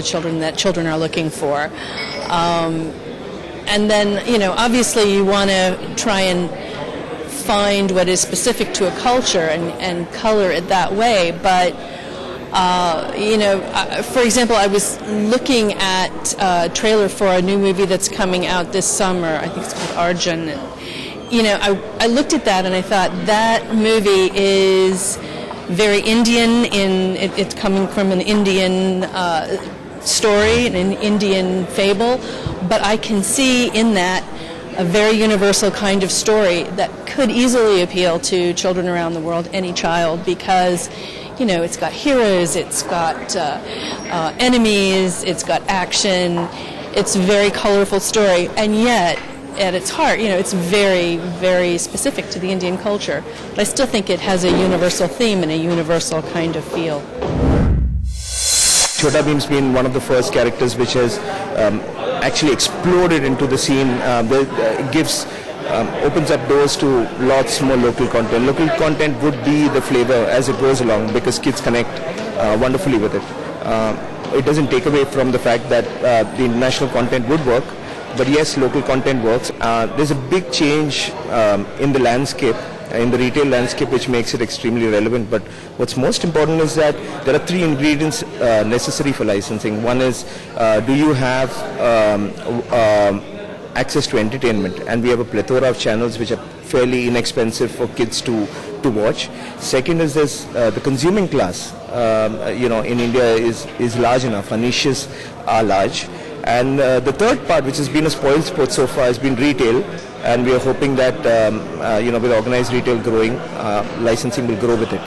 children that children are looking for. And then, obviously you want to try and find what is specific to a culture and color it that way. But, for example, I was looking at a trailer for a new movie that's coming out this summer. I think it's called Arjun. I looked at that and I thought that movie is very Indian. It's coming from an Indian story, an Indian fable, but I can see in that a very universal kind of story that could easily appeal to children around the world, any child, because it's got heroes, it's got enemies, it's got action, it's a very colorful story, and yet at its heart, it's very, very specific to the Indian culture. But I still think it has a universal theme and a universal kind of feel. Chhota Bheem's been one of the first characters which has actually exploded into the scene. Opens up doors to lots more local content. Local content would be the flavor as it goes along because kids connect wonderfully with it. It doesn't take away from the fact that the international content would work, but yes, local content works. There's a big change in the landscape, in the retail landscape, which makes it extremely relevant. But what's most important is that there are three ingredients necessary for licensing. One is, do you have access to entertainment? And we have a plethora of channels which are fairly inexpensive for kids to watch. Second is this, the consuming class, in India is large enough. Our niches are large. And the third part, which has been a spoiled sport so far, has been retail. And we are hoping that, with organized retail growing, licensing will grow with it.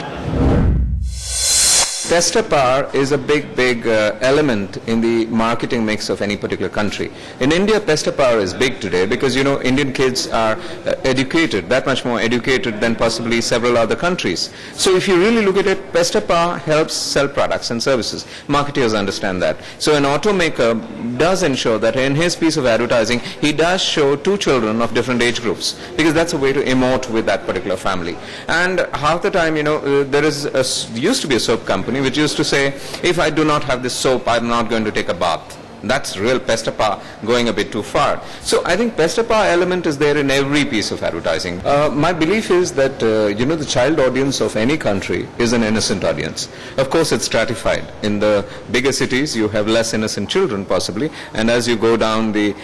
Tester power is a big element in the marketing mix of any particular country. In India, tester power is big today because, Indian kids are educated, that much more educated than possibly several other countries. So if you really look at it, tester power helps sell products and services. Marketers understand that. So an automaker does ensure that in his piece of advertising, he does show two children of different age groups because that's a way to emote with that particular family. And half the time, there used to be a soap company which used to say, if I do not have this soap, I'm not going to take a bath. That's real pester power going a bit too far. So I think pester power element is there in every piece of advertising. My belief is that, the child audience of any country is an innocent audience. Of course, it's stratified. In the bigger cities, you have less innocent children possibly. And as you go down the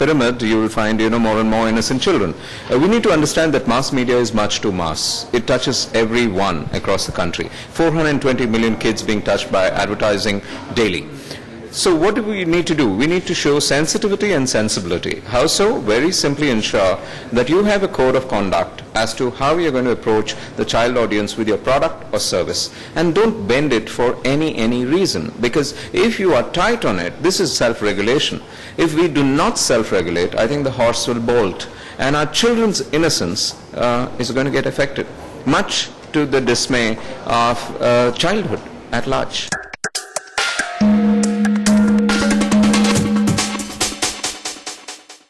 pyramid, you will find, more and more innocent children. We need to understand that mass media is much too mass. It touches everyone across the country. 420 million kids being touched by advertising daily. So what do we need to do? We need to show sensitivity and sensibility. How so? Very simply ensure that you have a code of conduct as to how you're going to approach the child audience with your product or service. And don't bend it for any reason. Because if you are tight on it, this is self-regulation. If we do not self-regulate, I think the horse will bolt. And our children's innocence is going to get affected, much to the dismay of childhood at large.